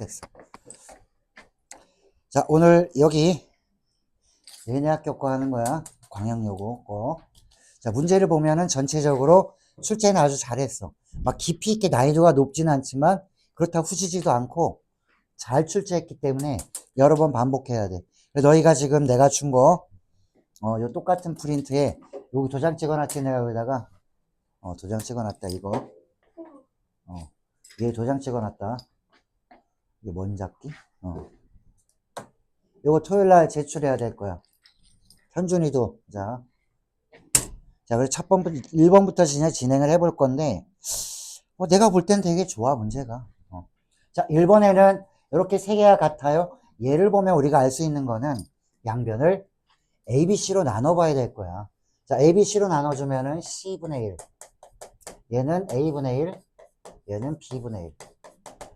됐어. 자, 오늘 여기 얘네학교 거 하는 거야. 광양여고 거. 자, 문제를 보면은 전체적으로 출제는 아주 잘했어. 막 깊이 있게 난이도가 높진 않지만 그렇다고 후지지도 않고 잘 출제했기 때문에 여러 번 반복해야 돼. 너희가 지금 내가 준 거, 요 똑같은 프린트에 여기 도장 찍어놨지, 내가 여기다가. 도장 찍어놨다, 이거. 얘 도장 찍어놨다. 이게 뭔 잡기? 요거 토요일날 제출해야 될 거야. 현준이도, 자, 그래서 1번부터 진행을 해볼 건데, 내가 볼 땐 되게 좋아, 문제가. 자, 1번에는 이렇게 세 개가 같아요. 얘를 보면 우리가 알 수 있는 거는 양변을 A, B, C로 나눠봐야 될 거야. 자, A, B, C로 나눠주면은 C분의 1. 얘는 A분의 1. 얘는 B분의 1.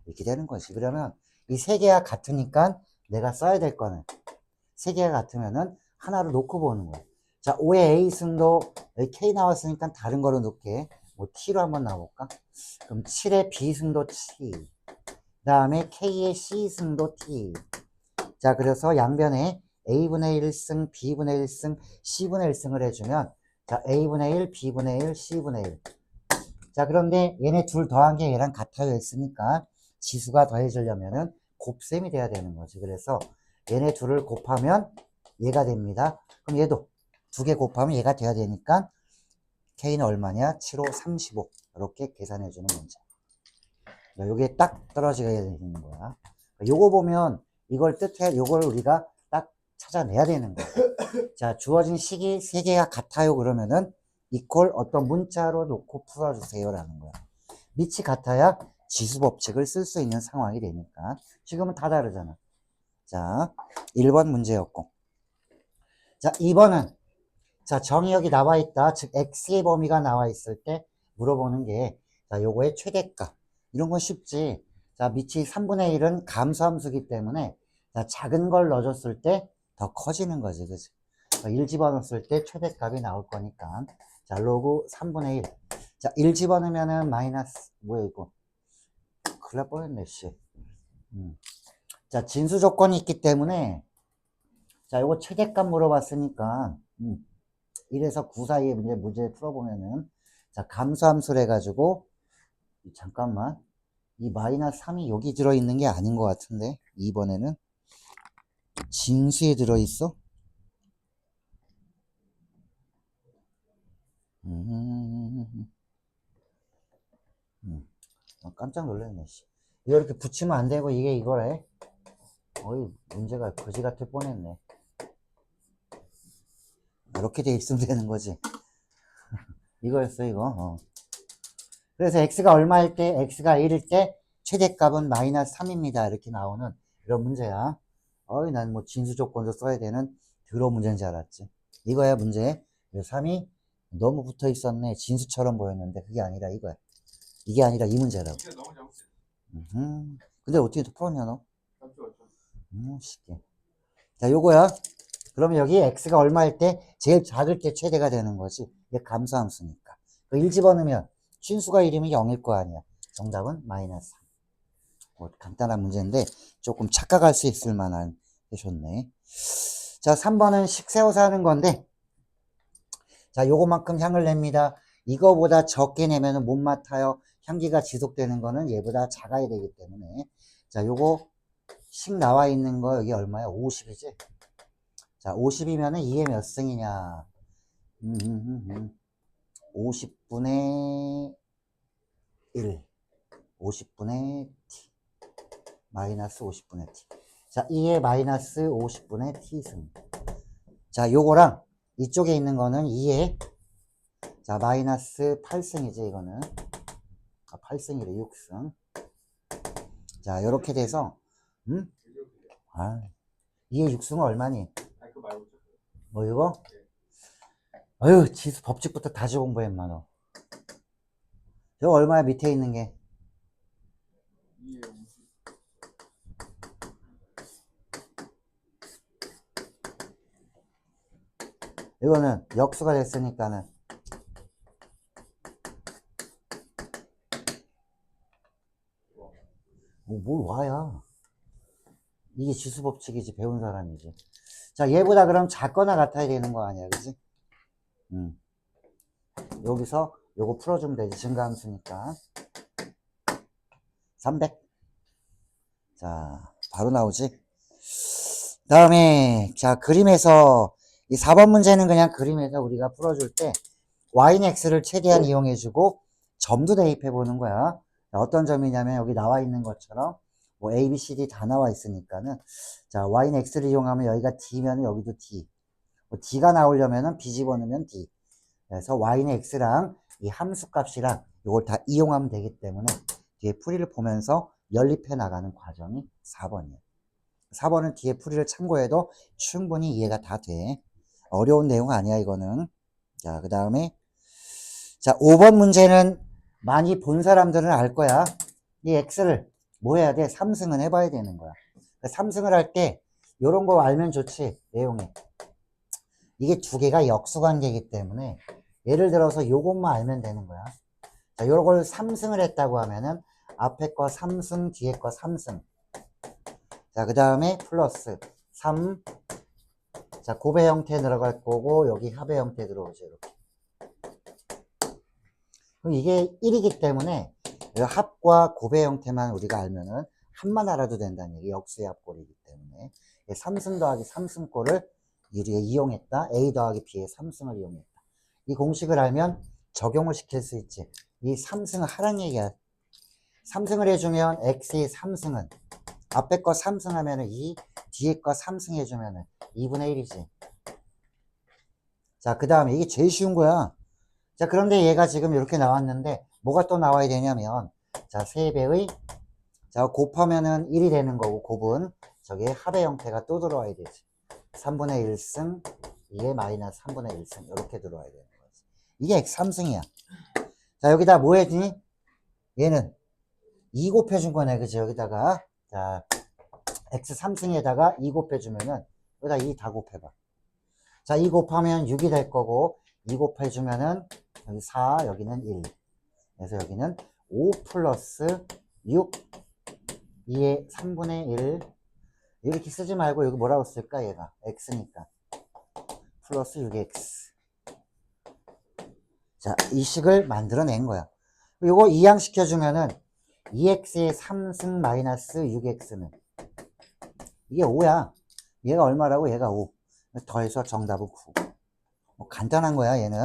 이렇게 되는 거지. 그러면 이 세 개가 같으니까 내가 써야 될 거는 세 개가 같으면은 하나로 놓고 보는 거야. 자, 5의 A 승도 여기 K 나왔으니까 다른 거로 놓게. 뭐 T로 한번 나볼까? 그럼 7의 B 승도 T. 그 다음에 K의 C 승도 T. 자, 그래서 양변에 A분의 1승, B분의 1승, C분의 1승을 해주면, 자, A분의 1, B분의 1, C분의 1. 자, 그런데 얘네 둘 더한 게 얘랑 같아요 했으니까 지수가 더해지려면은 곱셈이 돼야 되는 거지. 그래서 얘네 둘을 곱하면 얘가 됩니다. 그럼 얘도 두 개 곱하면 얘가 돼야 되니까 K는 얼마냐? 7, 5, 35. 이렇게 계산해주는 문제. 요게 딱 떨어지게 되는 거야. 요거 보면 요걸 우리가 딱 찾아내야 되는 거야. 자, 주어진 식이 세 개가 같아요. 그러면은 이퀄 어떤 문자로 놓고 풀어주세요. 라는 거야. 밑이 같아야 지수 법칙을 쓸 수 있는 상황이 되니까. 지금은 다 다르잖아. 자, 1번 문제였고. 자, 2번은, 자, 정의 여기 나와 있다. 즉, x의 범위가 나와 있을 때 물어보는 게, 자, 요거의 최대값. 이런 건 쉽지. 자, 밑이 3분의 1은 감소함수기 때문에, 자, 작은 걸 넣어줬을 때 더 커지는 거지. 그치? 1 집어넣었을 때 최대값이 나올 거니까. 자, 로그 3분의 1. 자, 1 집어넣으면은 마이너스, 뭐야, 이거. 큰일 날 뻔했네, 씨. 자, 진수 조건이 있기 때문에, 자, 요거 최대값 물어봤으니까, 1에서 9 사이에 문제 풀어보면은, 자, 감소함수를 해가지고, 잠깐만. 이 마이너스 3이 여기 들어있는 게 아닌 것 같은데, 2번에는. 진수에 들어있어? 깜짝 놀랐네, 씨. 이거 이렇게 붙이면 안 되고, 이게 이거래. 어이, 문제가 거지 같을 뻔했네. 이렇게 돼 있으면 되는 거지. 이거였어, 이거. 그래서 x가 얼마일 때, x가 1일 때, 최대값은 마이너스 3입니다. 이렇게 나오는 이런 문제야. 어이, 난 뭐 진수 조건도 써야 되는 더러운 문제인 줄 알았지. 이거야, 문제. 3이 너무 붙어 있었네. 진수처럼 보였는데, 그게 아니라 이거야. 이게 아니라 이 문제라고. 근데 어떻게 또 풀었냐, 너? 쉽게. 자, 요거야. 그러면 여기 x가 얼마일 때 제일 작을 때 최대가 되는 거지. 이게 감소함수니까. 1 집어넣으면 진수가 1이면 0일 거 아니야. 정답은 마이너스 3. 뭐 간단한 문제인데 조금 착각할 수 있을 만한 해줬네. 자, 3번은 식 세워서 하는 건데, 자, 요거만큼 향을 냅니다. 이거보다 적게 내면은 못 맡아요. 향기가 지속되는 거는 얘보다 작아야 되기 때문에. 자, 요거 식 나와 있는 거 여기 얼마야? 50이지? 자, 50이면은 이게 몇 승이냐? 50분의 1. 50분의 t. 마이너스 50분의 t. 자, 2의 마이너스 50분의 t승. 자, 요거랑 이쪽에 있는 거는 2의, 자, 마이너스 8승이지, 이거는. 8승이래, 6승. 자, 요렇게 돼서, 2의 6승은 얼마니? 뭐, 이거? 어휴, 지수 법칙부터 다시 공부했마, 너. 이거 얼마야, 밑에 있는 게? 이거는 역수가 됐으니까는 뭘 와야 이게 지수법칙이지. 배운 사람이지. 자, 얘보다 그럼 작거나 같아야 되는 거 아니야. 그지? 여기서 요거 풀어주면 되지. 증가함수니까. 300. 자, 바로 나오지. 다음에, 자, 그림에서, 이 4번 문제는 그냥 그림에서 우리가 풀어줄 때, y는 x를 최대한 이용해주고, 점도 대입해보는 거야. 자, 어떤 점이냐면, 여기 나와 있는 것처럼, 뭐, a, b, c, d 다 나와 있으니까는, 자, y는 x를 이용하면 여기가 d면 여기도 d. 뭐 d가 나오려면은 b 집어넣으면 d. 그래서 y는 x랑 이 함수 값이랑 이걸 다 이용하면 되기 때문에, 뒤에 풀이를 보면서 연립해 나가는 과정이 4번이에요. 4번은 뒤에 풀이를 참고해도 충분히 이해가 다 돼. 어려운 내용 아니야, 이거는. 자, 그 다음에, 자, 5번 문제는 많이 본 사람들은 알 거야. 이 x를 뭐 해야 돼? 3승은 해봐야 되는 거야. 3승을 할 때, 요런 거 알면 좋지, 내용이. 이게 두 개가 역수관계이기 때문에, 예를 들어서 요것만 알면 되는 거야. 자, 요런 걸 3승을 했다고 하면은, 앞에 거 3승, 뒤에 거 3승. 자, 그 다음에 플러스 3. 자, 곱의 형태 들어갈 거고, 여기 합의 형태 들어오죠, 이렇게. 그럼 이게 1이기 때문에, 합과 곱의 형태만 우리가 알면은, 합만 알아도 된다는 얘기, 역수의 합골이기 때문에. 3승 더하기 3승골을 우리가 이용했다. A 더하기 B의 3승을 이용했다. 이 공식을 알면 적용을 시킬 수 있지. 이 3승을 하란 얘기야. 3승을 해주면 X의 3승은 앞에 거 3승 하면은 2, 뒤에 거 3승 해주면은 2분의 1이지. 자, 그 다음에 이게 제일 쉬운 거야. 자, 그런데 얘가 지금 이렇게 나왔는데 뭐가 또 나와야 되냐면, 자, 3배의, 자, 곱하면은 1이 되는 거고, 곱은 저게 합의 형태가 또 들어와야 되지. 3분의 1승, 2의 마이너스 3분의 1승, 이렇게 들어와야 되는 거지. 이게 X 3승이야. 자, 여기다 뭐 해주니? 얘는 2 곱해준 거네, 그치? 여기다가, 자, X 3승에다가 2 곱해주면은, 여기다 2 다 곱해봐. 자, 2 곱하면 6이 될 거고, 2 곱해주면은, 여기 4, 여기는 1. 그래서 여기는 5 플러스 6, 2의 3분의 1. 이렇게 쓰지 말고, 여기 뭐라고 쓸까, 얘가? X니까. 플러스 6X. 자, 이 식을 만들어낸 거야. 요거 이항시켜주면은, 2x의 3승 마이너스 6x는 이게 5야. 얘가 얼마라고? 얘가 5. 더해서 정답은 9. 뭐 간단한 거야, 얘는.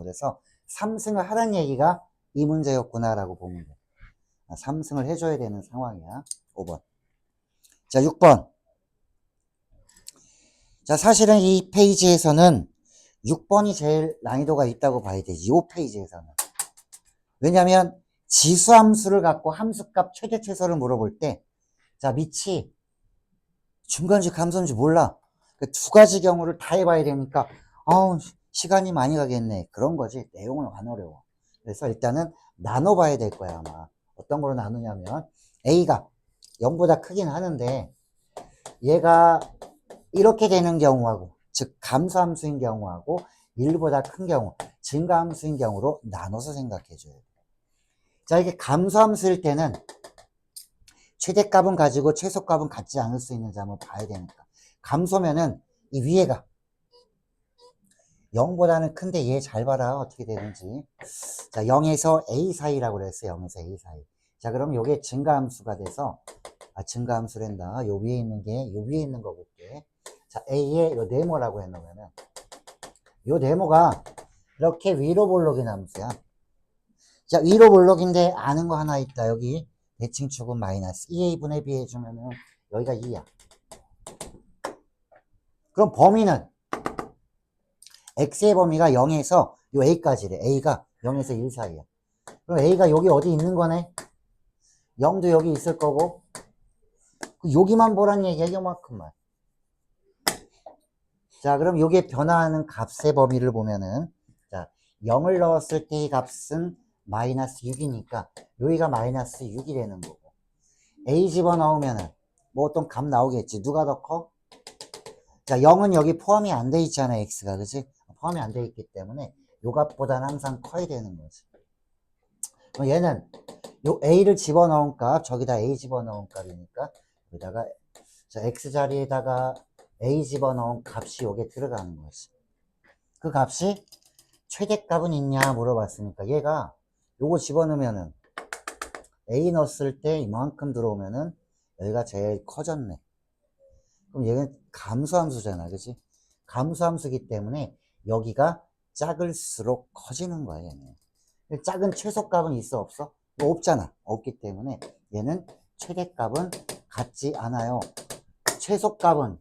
그래서 3승을 하라는 얘기가 이 문제였구나라고 보면 돼. 3승을 해줘야 되는 상황이야. 5번. 자, 6번. 자, 사실은 이 페이지에서는 6번이 제일 난이도가 있다고 봐야 되지. 이 페이지에서는. 왜냐면 지수함수를 갖고 함수값 최대 최소를 물어볼 때, 자, 밑이 중간식 함수인지 몰라. 그 두 가지 경우를 다 해봐야 되니까, 시간이 많이 가겠네. 그런 거지. 내용은 안 어려워. 그래서 일단은 나눠봐야 될 거야, 아마. 어떤 걸로 나누냐면, A가 0보다 크긴 하는데, 얘가 이렇게 되는 경우하고, 즉, 감소함수인 경우하고, 1보다 큰 경우, 증가함수인 경우로 나눠서 생각해줘야 돼. 자, 이게 감소함수일 때는, 최대값은 가지고 최소값은 갖지 않을 수 있는지 한번 봐야 되니까. 감소면은 이 위에가 0보다는 큰데 얘 잘 봐라. 어떻게 되는지. 자, 0에서 A 사이라고 그랬어요. 0에서 A 사이. 자, 그럼 요게 증가함수가 돼서, 증가함수란다. 요 위에 있는 게, 요 위에 있는 거 볼게. 자, A의 요 네모라고 해놓으면은, 요 네모가 이렇게 위로 볼록인 함수야. 자, 위로 볼록인데 아는 거 하나 있다. 여기. 대칭축은 마이너스 2a분의 b 해주면은 여기가 2야. 그럼 범위는 x의 범위가 0에서 요 a까지래. a가 0에서 1 사이야. 그럼 a가 여기 어디 있는 거네? 0도 여기 있을 거고, 여기만 보란 얘기야. 요만큼만. 자, 그럼 요게 변화하는 값의 범위를 보면은, 자, 0을 넣었을 때의 값은 마이너스 6이니까 여기가 마이너스 6이 되는 거고, a 집어넣으면은 뭐 어떤 값 나오겠지. 누가 더 커? 자, 0은 여기 포함이 안 돼 있잖아, x가. 그치? 포함이 안 돼 있기 때문에 요 값보다는 항상 커야 되는 거지. 그럼 얘는 요 a를 집어넣은 값, 저기다 a 집어넣은 값이니까 여기다가 자, x 자리에다가 a 집어넣은 값이 여기에 들어가는 거지. 그 값이 최대값은 있냐 물어봤으니까 얘가 요거 집어넣으면은 a 넣었을 때 이만큼 들어오면은 여기가 제일 커졌네. 그럼 얘는 감소함수잖아, 그치? 감소함수기 때문에 여기가 작을수록 커지는 거야, 얘는. 작은 최소값은 있어, 없어? 뭐 없잖아. 없기 때문에 얘는 최대값은 같지 않아요. 최소값은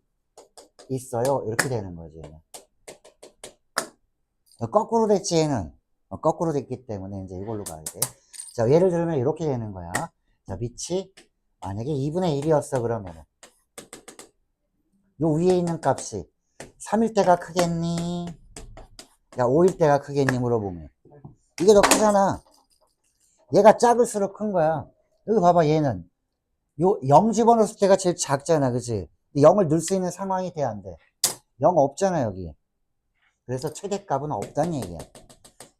있어요. 이렇게 되는 거지, 얘는. 거꾸로 됐지, 얘는. 거꾸로 됐기 때문에 이제 이걸로 가야 돼. 자, 예를 들면 이렇게 되는 거야. 자, 밑이 만약에 2분의 1이었어, 그러면은. 요 위에 있는 값이 3일 때가 크겠니? 야, 5일 때가 크겠니? 물어보면. 이게 더 크잖아. 얘가 작을수록 큰 거야. 여기 봐봐, 얘는. 요 0 집어넣었을 때가 제일 작잖아, 그치? 0을 넣을 수 있는 상황이 돼야 안 돼. 0 없잖아, 여기. 그래서 최대값은 없다는 얘기야.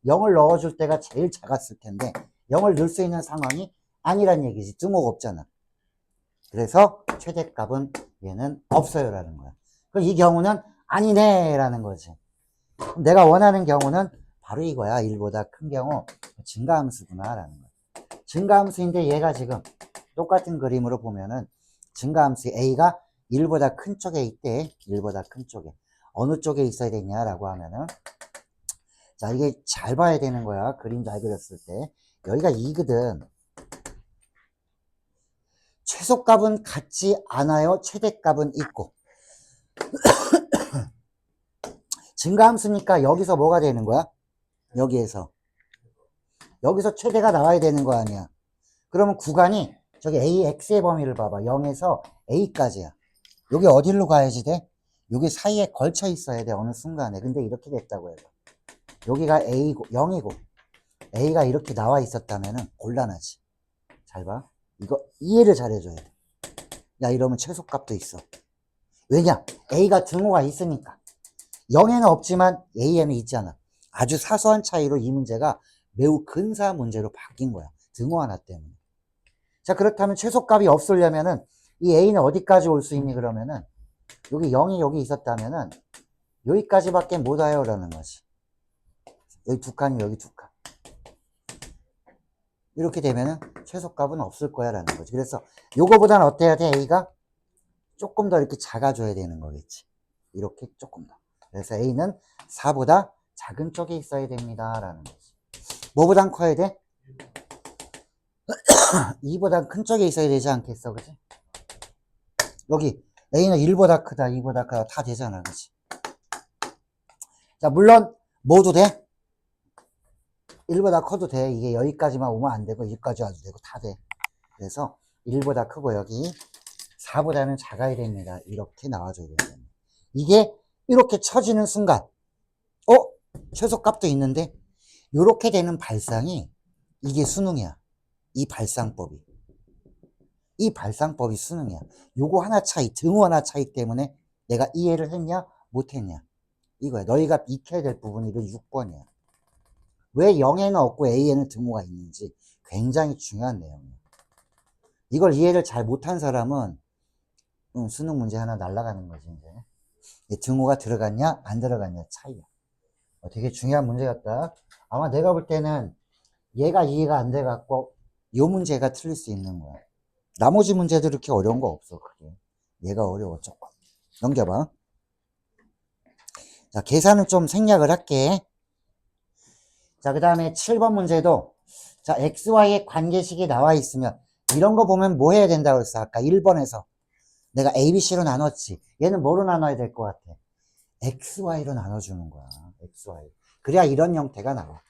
0을 넣어줄 때가 제일 작았을 텐데 0을 넣을 수 있는 상황이 아니란 얘기지. 등호가 없잖아. 그래서 최대값은 얘는 없어요 라는 거야. 그럼 이 경우는 아니네 라는 거지. 내가 원하는 경우는 바로 이거야. 1보다 큰 경우 증가함수구나 라는 거야. 증가함수인데 얘가 지금 똑같은 그림으로 보면은 증가함수 a가 1보다 큰 쪽에 있대. 1보다 큰 쪽에. 어느 쪽에 있어야 되냐라고 하면은 자, 이게 잘 봐야 되는 거야. 그림 잘 그렸을 때. 여기가 2거든. 최소값은 같지 않아요. 최대값은 있고. 증가함수니까 여기서 뭐가 되는 거야? 여기에서. 여기서 최대가 나와야 되는 거 아니야. 그러면 구간이 저기 AX의 범위를 봐봐. 0에서 A까지야. 여기 어디로 가야지 돼? 여기 사이에 걸쳐 있어야 돼. 어느 순간에. 근데 이렇게 됐다고 해봐. 여기가 A고 0이고 A가 이렇게 나와 있었다면은 곤란하지. 잘 봐. 이거 이해를 잘 해줘야 돼. 야, 이러면 최소값도 있어. 왜냐? A가 등호가 있으니까. 0에는 없지만 A에는 있잖아. 아주 사소한 차이로 이 문제가 매우 근사한 문제로 바뀐 거야. 등호 하나 때문에. 자, 그렇다면 최소값이 없으려면은 이 A는 어디까지 올 수 있니? 그러면은 여기 0이 여기 있었다면은 여기까지밖에 못 와요 라는 거지. 여기 두 칸이 여기 두 칸. 이렇게 되면은 최소값은 없을 거야 라는 거지. 그래서 요거보다는 어때야 돼? A가 조금 더 이렇게 작아져야 되는 거겠지. 이렇게 조금 더. 그래서 A는 4보다 작은 쪽에 있어야 됩니다 라는 거지. 뭐보단 커야 돼? 2보다 큰 쪽에 있어야 되지 않겠어, 그치? 여기 A는 1보다 크다, 2보다 크다 다 되잖아, 그치? 자, 물론 뭐도 돼? 1보다 커도 돼. 이게 여기까지만 오면 안 되고 여기까지 와도 되고 다 돼. 그래서 1보다 크고 여기 4보다는 작아야 됩니다. 이렇게 나와줘야 됩니다. 이게 이렇게 쳐지는 순간 최소값도 있는데 이렇게 되는 발상이 이게 수능이야. 이 발상법이. 이 발상법이 수능이야. 요거 하나 차이, 등호 하나 차이 때문에 내가 이해를 했냐 못했냐 이거야. 너희가 익혀야 될 부분이 그 6번이야. 왜 0에는 없고 A에는 등호가 있는지 굉장히 중요한 내용이야. 이걸 이해를 잘 못한 사람은 수능 문제 하나 날아가는 거지. 이제 등호가 들어갔냐 안 들어갔냐 차이야. 되게 중요한 문제였다. 아마 내가 볼 때는 얘가 이해가 안 돼갖고 이 문제가 틀릴 수 있는 거야. 나머지 문제들 이렇게 어려운 거 없어. 그게 얘가 어려워 조금. 넘겨봐. 자, 계산은 좀 생략을 할게. 자, 그 다음에 7번 문제도 자, XY의 관계식이 나와 있으면 이런 거 보면 뭐 해야 된다고 그랬어? 아까 1번에서 내가 ABC로 나눴지. 얘는 뭐로 나눠야 될 것 같아? XY로 나눠주는 거야. XY. 그래야 이런 형태가 나와.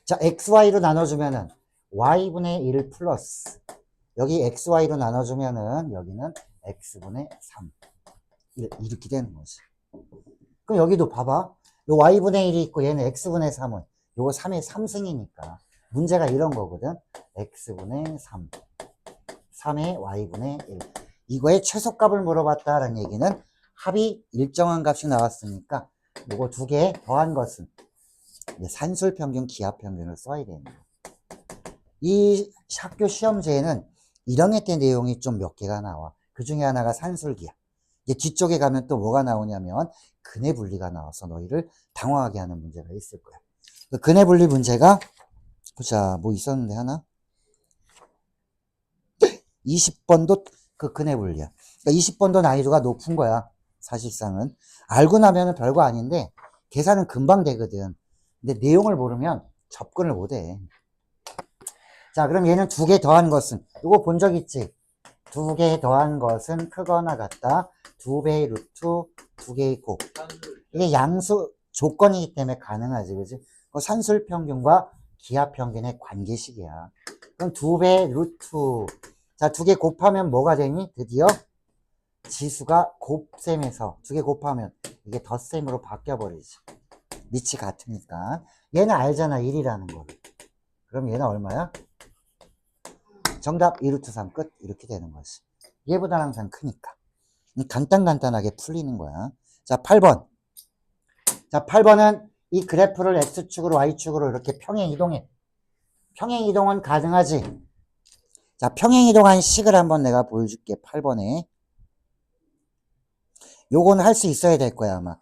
자, XY로 나눠주면은 Y분의 1 플러스 여기 XY로 나눠주면은 여기는 X분의 3 이렇게 되는 거지. 그럼 여기도 봐봐. 요 Y분의 1이 있고 얘는 X분의 3은 요거 3의 3승이니까 문제가 이런 거거든. X분의 3 3의 Y분의 1 이거의 최소값을 물어봤다라는 얘기는 합이 일정한 값이 나왔으니까 요거 두 개 더한 것은 산술평균, 기하평균을 써야 되는 거야. 이 학교 시험지에는 1학년 때 내용이 좀 몇 개가 나와. 그 중에 하나가 산술기야. 이제 뒤쪽에 가면 또 뭐가 나오냐면 근해 분리가 나와서 너희를 당황하게 하는 문제가 있을 거야. 그 근해 분리 문제가 보자 뭐 있었는데 하나 20번도 그 근해 분리야. 그러니까 20번도 난이도가 높은 거야. 사실상은 알고 나면은 별거 아닌데 계산은 금방 되거든. 근데 내용을 모르면 접근을 못해. 자, 그럼 얘는 두 개 더한 것은 이거 본 적 있지? 두 개 더한 것은 크거나 같다. 두 배의 루트, 두 개의 곱. 이게 양수 조건이기 때문에 가능하지, 그지? 그 산술평균과 기하평균의 관계식이야. 그럼 두 배의 루트. 자, 두 개 곱하면 뭐가 되니? 드디어 지수가 곱셈에서 두 개 곱하면 이게 덧셈으로 바뀌어버리지. 밑이 같으니까. 얘는 알잖아, 1이라는 거. 그럼 얘는 얼마야? 정답 2루트 3 끝. 이렇게 되는 거지. 얘보다 항상 크니까. 간단하게 풀리는 거야. 자, 8번. 자, 8번은 이 그래프를 X축으로 Y축으로 이렇게 평행 이동해. 평행 이동은 가능하지. 자, 평행 이동한 식을 한번 내가 보여줄게. 8번에. 요건 할 수 있어야 될 거야, 아마.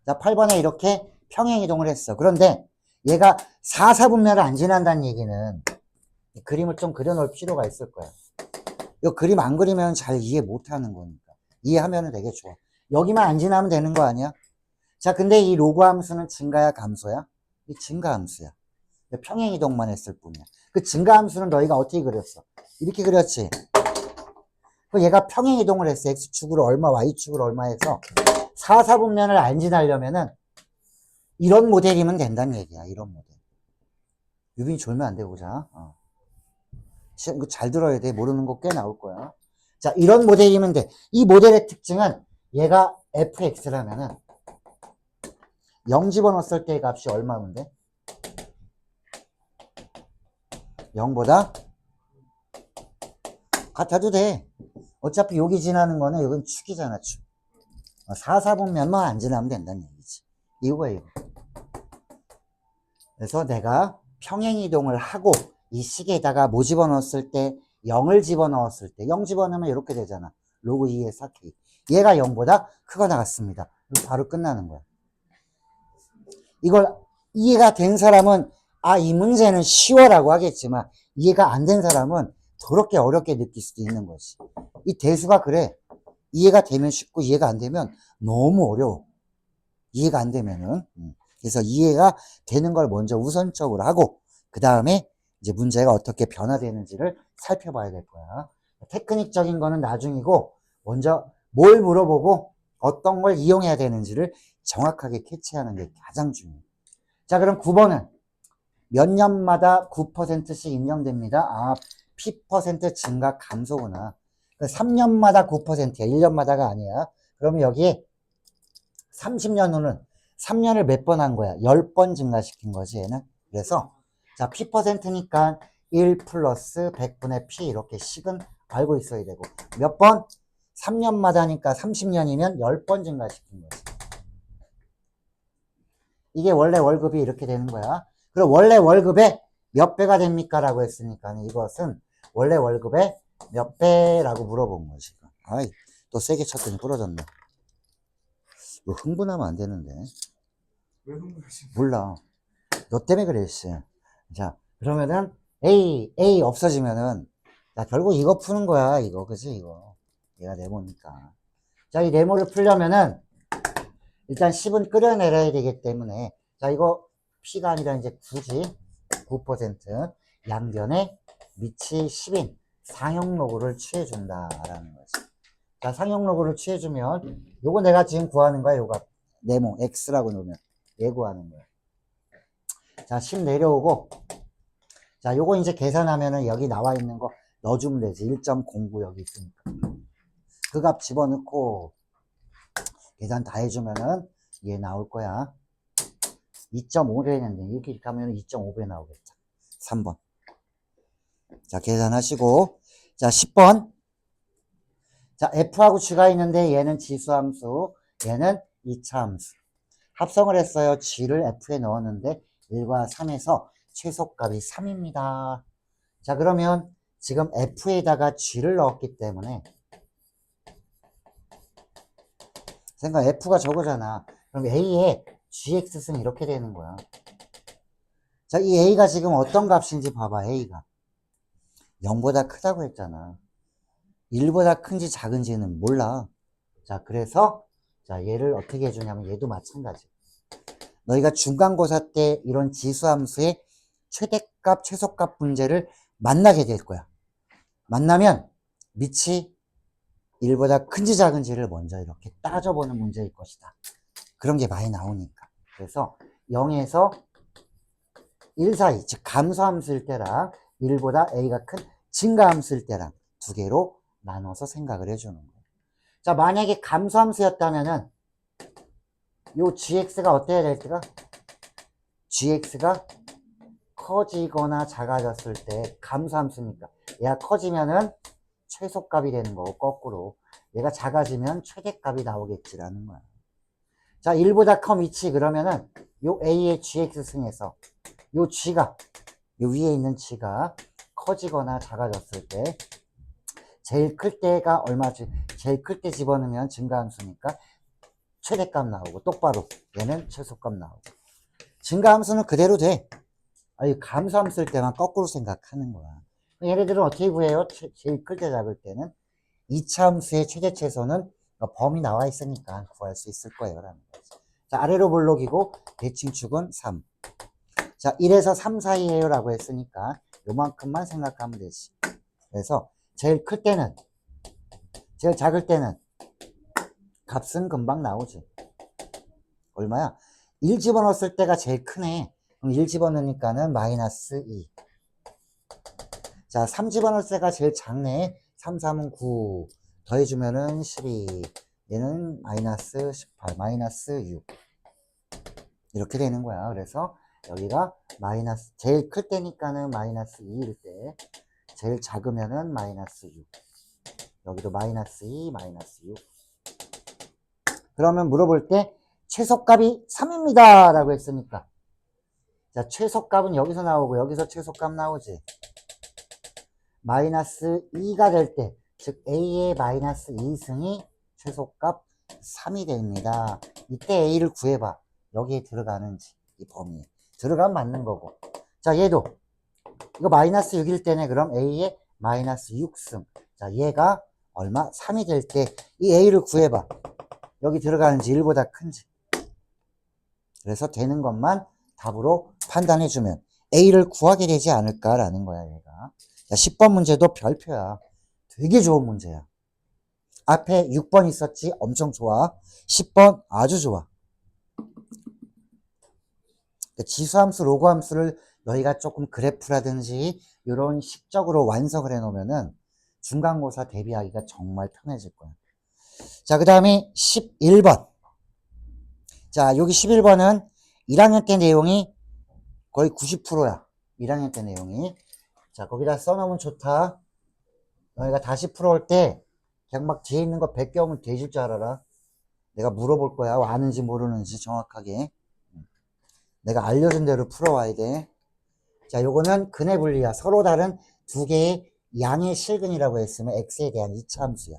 자, 8번에 이렇게 평행 이동을 했어. 그런데 얘가 4사분면을 안 지난다는 얘기는 그림을 좀 그려놓을 필요가 있을 거야. 이 그림 안 그리면 잘 이해 못 하는 거니까. 이해하면 되게 좋아. 여기만 안 지나면 되는 거 아니야? 자, 근데 이 로그 함수는 증가야, 감소야? 이 증가 함수야. 평행 이동만 했을 뿐이야. 그 증가 함수는 너희가 어떻게 그렸어? 이렇게 그렸지? 얘가 평행 이동을 했어. X축으로 얼마, Y축으로 얼마 해서 4사분면을 안 지나려면은 이런 모델이면 된다는 얘기야. 이런 모델. 유빈이 졸면 안 돼, 보자. 이거 잘 들어야 돼. 모르는 거 꽤 나올 거야. 자, 이런 모델이면 돼. 이 모델의 특징은 얘가 fx라면은 0 집어넣었을 때의 값이 얼마면 돼? 0보다 같아도 돼. 어차피 여기 지나는 거는 여긴 축이잖아, 축. 4사분면만 안 지나면 된다는 얘기지. 이거야, 이거. 그래서 내가 평행 이동을 하고 이 식에다가 뭐 집어넣었을 때 0을 집어넣었을 때 0 집어넣으면 이렇게 되잖아. 로그 2의 4k. 얘가 0보다 크거나 같습니다. 바로 끝나는 거야. 이걸 이해가 된 사람은 이 문제는 쉬워라고 하겠지만 이해가 안 된 사람은 더럽게 어렵게 느낄 수도 있는 거지. 이 대수가 그래. 이해가 되면 쉽고 이해가 안 되면 너무 어려워. 이해가 안 되면은. 그래서 이해가 되는 걸 먼저 우선적으로 하고 그 다음에 이제 문제가 어떻게 변화되는지를 살펴봐야 될 거야. 테크닉적인 거는 나중이고 먼저 뭘 물어보고 어떤 걸 이용해야 되는지를 정확하게 캐치하는 게 가장 중요해. 자, 그럼 9번은 몇 년마다 9%씩 인정됩니다. P% 증가 감소구나. 3년마다 9%야. 1년마다가 아니야. 그러면 여기에 30년 후는 3년을 몇 번 한 거야? 10번 증가시킨 거지, 얘는. 그래서, 자, P%니까 1 플러스 100분의 P 이렇게 식은 알고 있어야 되고. 몇 번? 3년마다니까 30년이면 10번 증가시킨 거지. 이게 원래 월급이 이렇게 되는 거야. 그럼 원래 월급의 몇 배가 됩니까? 라고 했으니까 이것은 원래 월급의 몇 배라고 물어본 거지. 아이, 또 세게 쳤더니 부러졌네. 이거 흥분하면 안 되는데. 왜 흥분하신 거예요? 몰라. 너 때문에 그래, 씨. 자, 그러면은 A 없어지면은 자, 결국 이거 푸는 거야, 이거. 그지, 이거. 얘가 네모니까. 자, 이 네모를 풀려면은 일단 10은 끓여내려야 되기 때문에 자, 이거 P가 아니라 이제 9지. 9% 양변에 밑이 10인 상용 로그를 취해준다라는 거지. 자, 상용 로그를 취해주면 요거 내가 지금 구하는 거야. 요거 네모 X라고 놓으면 얘 구하는 거야. 자, 10 내려오고 자, 요거 이제 계산하면은 여기 나와 있는 거 넣어주면 되지. 1.09 여기 있으니까 그 값 집어넣고 계산 다 해주면은 얘 나올 거야. 2.5배 했는데 이렇게 가면 2.5배 나오겠죠. 3번. 자, 계산하시고 자, 10번. 자, F하고 G가 있는데 얘는 지수함수, 얘는 2차 함수. 합성을 했어요. G를 F에 넣었는데 1과 3에서 최소값이 3입니다. 자, 그러면 지금 F에다가 G를 넣었기 때문에 생각 F가 저거잖아. 그럼 A의 GX승 이렇게 되는 거야. 자, 이 A가 지금 어떤 값인지 봐봐, A가. 0보다 크다고 했잖아. 1보다 큰지 작은지는 몰라. 자, 그래서, 자, 얘를 어떻게 해주냐면 얘도 마찬가지. 너희가 중간고사 때 이런 지수함수의 최대값, 최소값 문제를 만나게 될 거야. 만나면 밑이 1보다 큰지 작은지를 먼저 이렇게 따져보는 문제일 것이다. 그런 게 많이 나오니까. 그래서 0에서 1 사이, 즉 감소함수일 때랑 1보다 A가 큰 증가함수일 때랑 두 개로 나눠서 생각을 해주는 거예요. 자, 만약에 감소함수였다면은 요 gx가 어때야 될까? gx가 커지거나 작아졌을 때 감소함수니까 얘가 커지면은 최소값이 되는 거고 거꾸로 얘가 작아지면 최대값이 나오겠지라는 거야. 자, 1보다 커 위치 그러면은 요 a의 gx승에서 요 g가 요 위에 있는 g가 커지거나 작아졌을 때 제일 클 때가 얼마지? 제일 클 때 집어넣으면 증가함수니까 최대값 나오고 똑바로 얘는 최소값 나오고 증가함수는 그대로 돼. 아니 감소함수일 때만 거꾸로 생각하는 거야. 얘네들은 어떻게 구해요? 제일 클 때 작을 때는 2차 함수의 최대 최소는 범위 나와 있으니까 구할 수 있을 거예요 라는 거지. 자, 아래로 볼록이고 대칭축은 3. 자, 1에서 3 사이에요 라고 했으니까 요만큼만 생각하면 되지. 그래서 제일 클 때는 제일 작을 때는 값은 금방 나오지. 얼마야? 1 집어넣었을 때가 제일 크네. 그럼 1 집어넣으니까는 마이너스 2. 자, 3 집어넣을 때가 제일 작네. 3, 3은 9. 더해주면은 12. 얘는 마이너스 18, 마이너스 6. 이렇게 되는 거야. 그래서 여기가 마이너스, 제일 클 때니까는 마이너스 2일 때, 제일 작으면은 마이너스 6. 여기도 마이너스 2, 마이너스 6. 그러면 물어볼 때 최소값이 3입니다. 라고 했으니까. 자, 최소값은 여기서 나오고 여기서 최소값 나오지. 마이너스 2가 될 때, 즉 A의 마이너스 2승이 최소값 3이 됩니다. 이때 A를 구해봐. 여기에 들어가는지, 이 범위에. 들어가면 맞는 거고. 자, 얘도. 이거 마이너스 6일 때네. 그럼 A의 마이너스 6승. 자, 얘가 얼마? 3이 될 때 이 A를 구해봐. 여기 들어가는지 1보다 큰지. 그래서 되는 것만 답으로 판단해주면 A를 구하게 되지 않을까라는 거야, 얘가. 자, 10번 문제도 별표야. 되게 좋은 문제야. 앞에 6번 있었지? 엄청 좋아. 10번 아주 좋아. 지수함수, 로그함수를 너희가 조금 그래프라든지 이런 식적으로 완성을 해 놓으면은 중간고사 대비하기가 정말 편해질 거야. 자, 그 다음에 11번. 자, 여기 11번은 1학년 때 내용이 거의 90%야. 1학년 때 내용이. 자, 거기다 써놓으면 좋다. 너희가 다시 풀어올 때 그냥 막 뒤에 있는 거 베껴오면 되질 줄 알아라. 내가 물어볼 거야. 아는지 모르는지 정확하게. 내가 알려준 대로 풀어와야 돼. 자, 요거는 근의 분리야. 서로 다른 두 개의 양의 실근이라고 했으면 x에 대한 2차 함수야.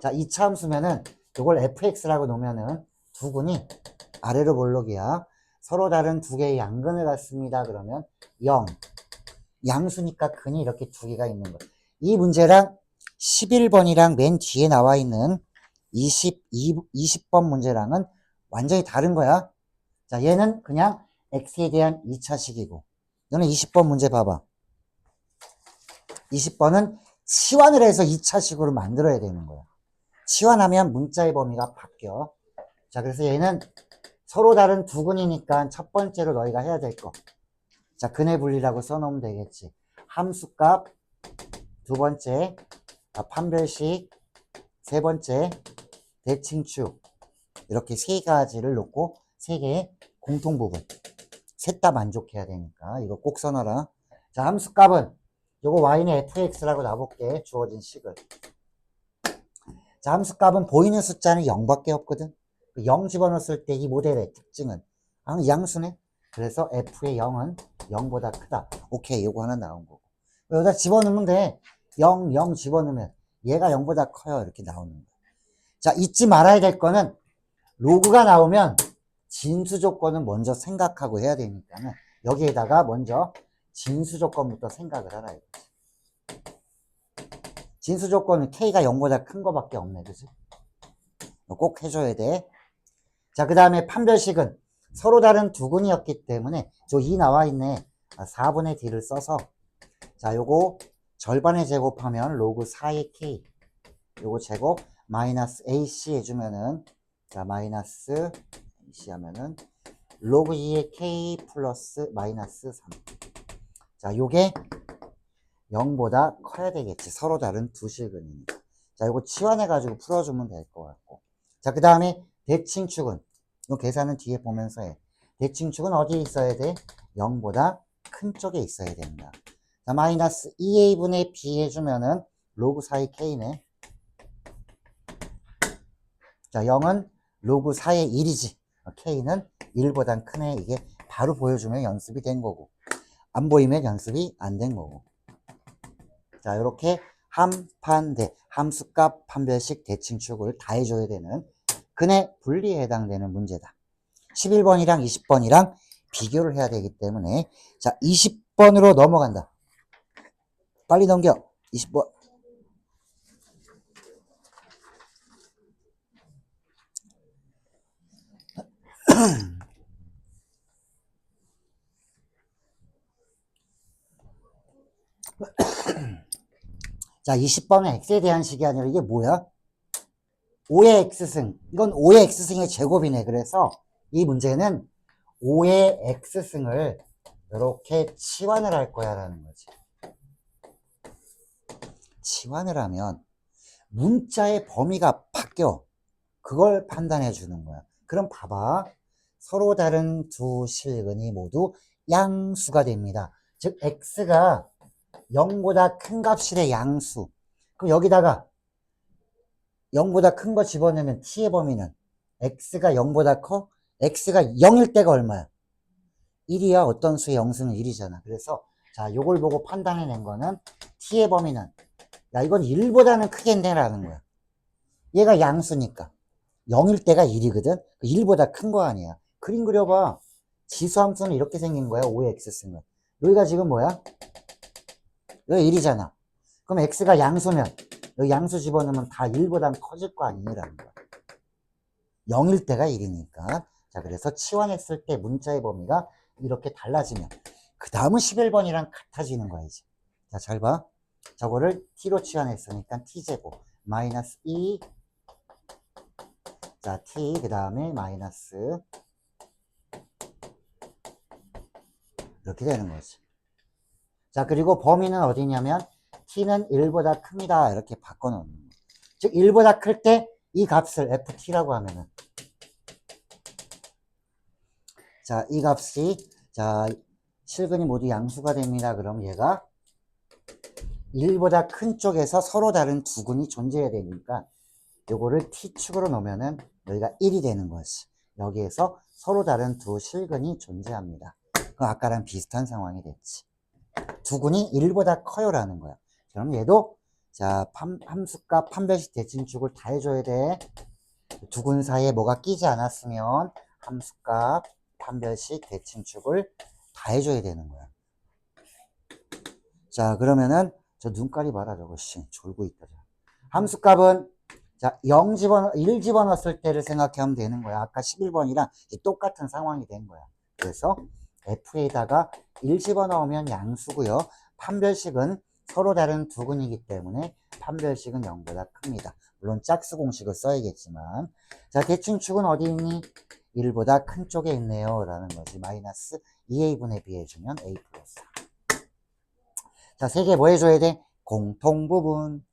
자, 2차 함수면은 요걸 fx라고 놓으면은 두 근이 아래로 볼록이야. 서로 다른 두 개의 양근을 갖습니다. 그러면 0. 양수니까 근이 이렇게 두 개가 있는 거야. 이 문제랑 11번이랑 맨 뒤에 나와 있는 20번 문제랑은 완전히 다른 거야. 자, 얘는 그냥 x에 대한 2차식이고 너는 20번 문제 봐봐. 20번은 치환을 해서 2차식으로 만들어야 되는 거야. 치환하면 문자의 범위가 바뀌어. 자, 그래서 얘는 서로 다른 두 근이니까 첫 번째로 너희가 해야 될 거. 자, 근의 분리라고 써놓으면 되겠지. 함수값, 두 번째, 판별식, 세 번째, 대칭축. 이렇게 세 가지를 놓고 세 개의 공통 부분. 셋 다 만족해야 되니까 이거 꼭 써놔라. 자, 함수값은 요거 y는 fx라고 놔볼게. 주어진 식을. 자, 함수값은 보이는 숫자는 0밖에 없거든. 0 집어넣었을 때 이 모델의 특징은 양수네. 그래서 f의 0은 0보다 크다. 오케이, 요거 하나 나온 거고. 여기다 집어넣으면 돼. 0, 0 집어넣으면 얘가 0보다 커요. 이렇게 나오는 거야. 자, 잊지 말아야 될 거는 로그가 나오면 진수 조건은 먼저 생각하고 해야 되니까는 여기에다가 먼저 진수 조건부터 생각을 하라 이거지. 진수 조건은 K가 0보다 큰 거밖에 없네. 그지? 꼭 해줘야 돼. 자, 그 다음에 판별식은 서로 다른 두근이었기 때문에 저 2 나와 있네. 4분의 D를 써서 자, 요거 절반에 제곱하면 로그 4의 K 요거 제곱 마이너스 AC 해주면은 자, 마이너스 AC 하면은 로그 2의 K 플러스 마이너스 3. 자, 요게 0보다 커야 되겠지. 서로 다른 두 실근이니까. 자, 요거 치환해가지고 풀어주면 될 것 같고. 자, 그 다음에 대칭축은, 요 계산은 뒤에 보면서 해. 대칭축은 어디에 있어야 돼? 0보다 큰 쪽에 있어야 된다. 자, 마이너스 2a분의 b 해주면은 로그 4의 k네. 자, 0은 로그 4의 1이지. k는 1보단 크네. 이게 바로 보여주면 연습이 된 거고. 안 보이면 연습이 안 된 거고. 자, 이렇게 함판대, 함수값 판별식 대칭축을 다 해줘야 되는 근의 분리에 해당되는 문제다. 11번이랑 20번이랑 비교를 해야 되기 때문에 자, 20번으로 넘어간다. 빨리 넘겨. 20번. 자, 20번은 x에 대한 식이 아니라 이게 뭐야? 5의 x승. 이건 5의 x승의 제곱이네. 그래서 이 문제는 5의 x승을 이렇게 치환을 할 거야 라는 거지. 치환을 하면 문자의 범위가 바뀌어. 그걸 판단해 주는 거야. 그럼 봐봐. 서로 다른 두 실근이 모두 양수가 됩니다. 즉 x가 0보다 큰 값이래. 양수. 그럼 여기다가 0보다 큰 거 집어넣으면 t의 범위는 x가 0보다 커? x가 0일 때가 얼마야? 1이야. 어떤 수의 0승은 1이잖아. 그래서 자, 요걸 보고 판단해낸 거는 t의 범위는 야, 이건 1보다는 크겠네라는 거야. 얘가 양수니까 0일 때가 1이거든. 1보다 큰 거 아니야. 그림 그려봐. 지수함수는 이렇게 생긴 거야. 5의 x승은. 여기가 지금 뭐야? 여기 1이잖아. 그럼 x가 양수면 여기 양수 집어넣으면 다 1보다 커질 거 아니라는 거야. 0일 때가 1이니까. 자, 그래서 치환했을 때 문자의 범위가 이렇게 달라지면 그 다음은 11번이랑 같아지는 거야 이제. 자, 잘 봐. 저거를 t로 치환했으니까 t제곱 마이너스 2 자, t 그 다음에 마이너스 이렇게 되는 거지. 자, 그리고 범위는 어디냐면 t는 1보다 큽니다. 이렇게 바꿔놓는 거예요. 즉 1보다 클 때 이 값을 ft라고 하면은 자, 이 값이 자, 실근이 모두 양수가 됩니다. 그럼 얘가 1보다 큰 쪽에서 서로 다른 두 근이 존재해야 되니까 요거를 t축으로 놓으면은 여기가 1이 되는 거지. 여기에서 서로 다른 두 실근이 존재합니다. 그럼 아까랑 비슷한 상황이 됐지. 두 근이 1보다 커요라는 거야. 그럼 얘도 자, 함수값 판별식 대칭축을 다 해줘야 돼. 두 근 사이에 뭐가 끼지 않았으면 함수값 판별식 대칭축을 다 해줘야 되는 거야. 자, 그러면은 저 눈깔이 봐라. 저거 씨 졸고 있다. 함수값은 자, 1 집어넣었을 때를 생각하면 되는 거야. 아까 11번이랑 똑같은 상황이 된 거야. 그래서 f에다가 1 집어넣으면 양수고요. 판별식은 서로 다른 두 근이기 때문에 판별식은 0보다 큽니다. 물론 짝수 공식을 써야겠지만 자, 대칭축은 어디 있니? 1보다 큰 쪽에 있네요. 라는 거지. 마이너스 2a분의 b 해주면 a 플러스 4. 자, 세 개 뭐 해줘야 돼? 공통부분.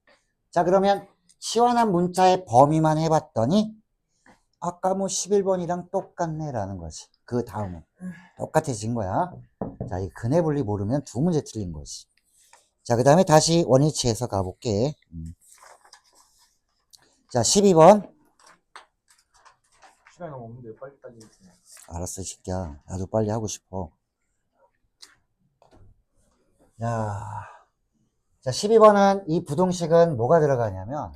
자, 그러면 치환한 문자의 범위만 해봤더니 아까 뭐 11번이랑 똑같네 라는 거지. 그 다음은 똑같아진 거야. 자, 이 근의 분리 모르면 두 문제 틀린 거지. 자, 그 다음에 다시 원위치에서 가볼게. 자, 12번. 시간이 너무 없는데 빨리 따지겠습니다. 알았어, 이 새끼야. 나도 빨리 하고 싶어. 야, 자, 12번은 이 부동식은 뭐가 들어가냐면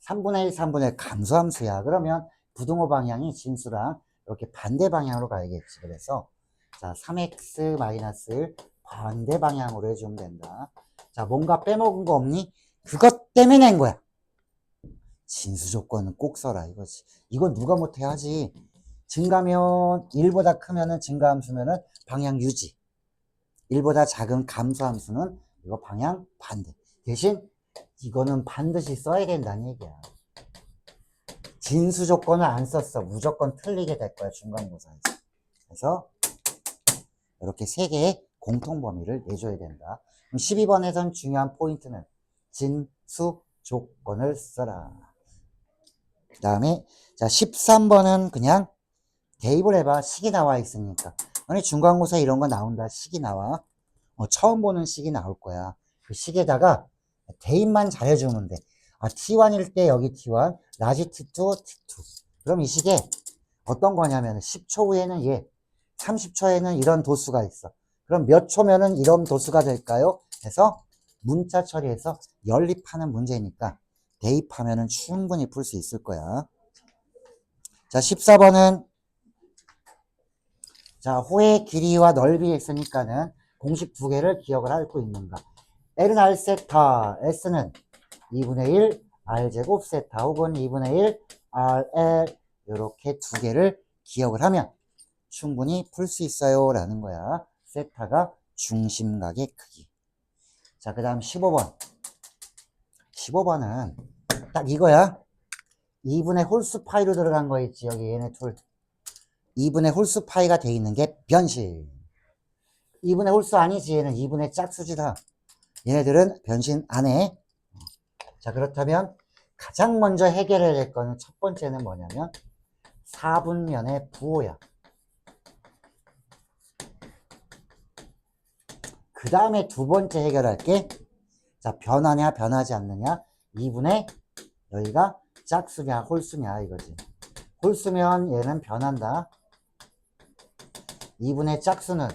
3분의 1, 3분의 1 감소함수야. 그러면 부등호 방향이 진수랑 이렇게 반대 방향으로 가야겠지. 그래서 자, 3x 마이너스 반대 방향으로 해주면 된다. 자, 뭔가 빼먹은 거 없니? 그것 때문에 낸 거야. 진수 조건은 꼭 써라 이거지. 이건 누가 못해 하지. 증가면 1보다 크면은 증가함수면은 방향 유지. 1보다 작은 감소함수는 이거 방향 반대. 대신 이거는 반드시 써야 된다는 얘기야. 진수 조건을 안 썼어. 무조건 틀리게 될 거야, 중간고사에서. 그래서 이렇게 세 개의 공통 범위를 내줘야 된다. 그럼 12번에선 중요한 포인트는 진수 조건을 써라. 그 다음에 자 13번은 그냥 대입을 해봐. 식이 나와 있으니까. 아니 중간고사 이런 거 나온다. 식이 나와. 처음 보는 식이 나올 거야. 그 식에다가 대입만 잘해주면 돼. 아, T1일 때 여기 T1, 라지 T2, T2. 그럼 이 식에 어떤 거냐면 10초 후에는 얘, 30초에는 이런 도수가 있어. 그럼 몇 초면은 이런 도수가 될까요? 해서 문자 처리해서 연립하는 문제니까 대입하면은 충분히 풀 수 있을 거야. 자, 14번은 자, 호의 길이와 넓이 있으니까는 공식 두 개를 기억을 하고 있는가. L은 R 세타, S는 2분의 1 R제곱 세타 혹은 2분의 1 RL 이렇게 두 개를 기억을 하면 충분히 풀 수 있어요 라는 거야. 세타가 중심각의 크기. 자, 그 다음 15번. 15번은 딱 이거야. 2분의 홀수 파이로 들어간 거 있지. 여기 얘네 둘. 2분의 홀수 파이가 돼 있는 게 변신. 2분의 홀수 아니지. 얘는 2분의 짝수지다. 얘네들은 변신 안 해. 자, 그렇다면 가장 먼저 해결해야 될 거는 첫 번째는 뭐냐면 4분면의 부호야. 그 다음에 두 번째 해결할 게 자, 변하냐 변하지 않느냐. 2분의 여기가 짝수냐 홀수냐 이거지. 홀수면 얘는 변한다. 2분의 짝수는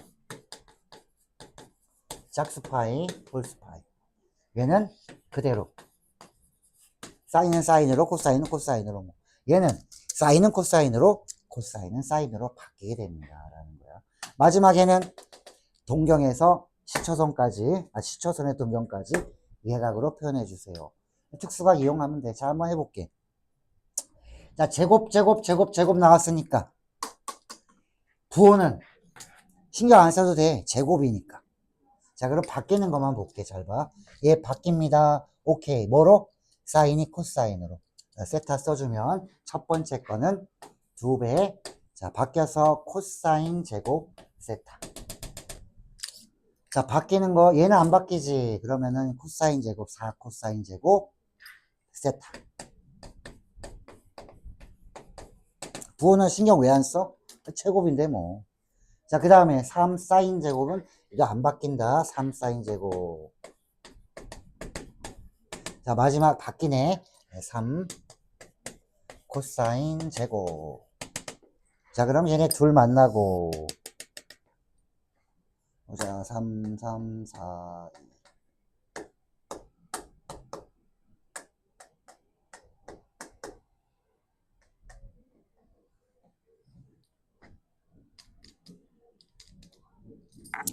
짝수 파이 홀수 파이. 얘는 그대로. 사인은 사인으로 코사인은 코사인으로. 얘는 사인은 코사인으로 코사인은 사인으로 바뀌게 됩니다. 라는 거야. 마지막에는 동경에서 시초선의 동경까지 예각으로 표현해 주세요. 특수각 이용하면 돼. 자, 한번 해볼게. 자, 제곱 나왔으니까 부호는 신경 안 써도 돼. 제곱이니까. 자, 그럼 바뀌는 것만 볼게. 잘 봐. 얘 바뀝니다. 오케이. 뭐로? 사인이 코사인으로. 자, 세타 써주면 첫 번째 거는 2배. 자, 바뀌어서 코사인 제곱 세타. 자, 바뀌는 거 얘는 안 바뀌지. 그러면은 코사인 제곱 4 코사인 제곱 세타. 부호는 신경 왜 안 써? 제곱인데 뭐. 자, 그 다음에 3 사인 제곱은 이거 안 바뀐다. 3 사인 제곱. 자, 마지막 바뀌네. 3 코사인 제곱. 자, 그럼 얘네 둘 만나고. 자, 3, 3, 4.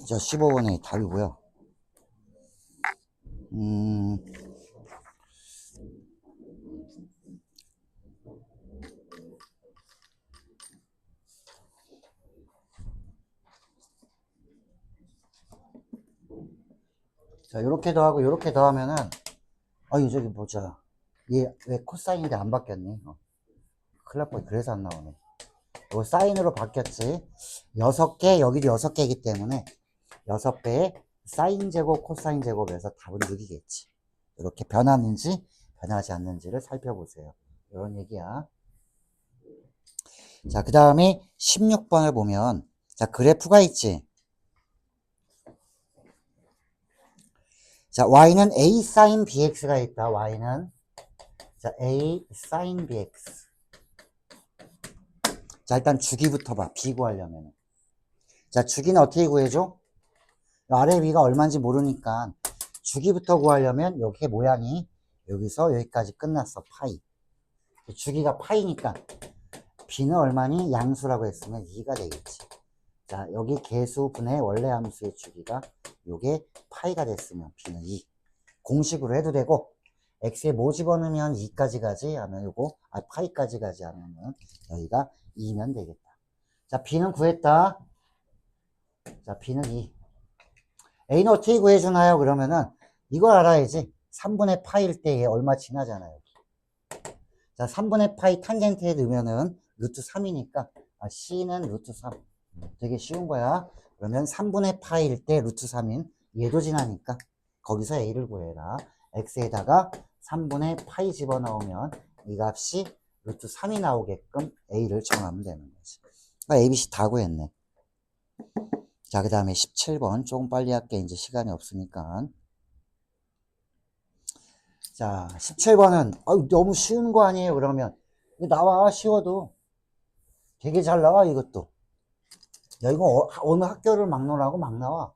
자, 15번에 답이고요. 자, 요렇게도 하고 요렇게 더하면은 저기 보자. 얘 왜 코사인인데 안 바뀌었니? 큰일 날 뻔. 그래서 안 나오네. 이거 사인으로 바뀌었지. 6개, 여기도 6개이기 때문에 6배의 사인 제곱, 코사인 제곱에서 답은 6이겠지. 이렇게 변하는지 변하지 않는지를 살펴보세요. 이런 얘기야. 자, 그 다음에 16번을 보면 자, 그래프가 있지. 자, y는 a sin bx가 있다. y는 자, a sin bx. 자, 일단 주기부터 봐. b 구하려면. 자, 주기는 어떻게 구해줘? 아래 위가 얼마인지 모르니까 주기부터 구하려면 여기 모양이 여기서 여기까지 끝났어. 파이. 주기가 파이니까 b는 얼마니? 양수라고 했으면 2가 되겠지. 자, 여기 개수분의 원래 함수의 주기가 요게 파이가 됐으면 b는 2. 공식으로 해도 되고 x에 뭐 집어넣으면 2까지 가지 하면 요거 파이까지 가지 하면 여기가 2면 되겠다. 자, b는 구했다. 자, b는 2. a는 어떻게 구해주나요? 그러면은 이걸 알아야지. 3분의 파이일 때 얘 얼마 지나잖아요. 자, 3분의 파이 탄젠트에 넣으면은 루트 3이니까 c는 루트 3. 되게 쉬운 거야. 그러면 3분의 파이일 때 루트 3인 얘도 지나니까 거기서 a를 구해라. x에다가 3분의 파이 집어넣으면 이 값이 루트 3이 나오게끔 a를 정하면 되는 거지. 그러니까 a, b, c 다 구했네. 자, 그 다음에 17번. 조금 빨리 할게. 이제 시간이 없으니까. 자, 17번은 너무 쉬운 거 아니에요? 그러면 이거 나와. 쉬워도 되게 잘 나와. 이것도. 야, 이거 어느 학교를 막론하고 막 나와.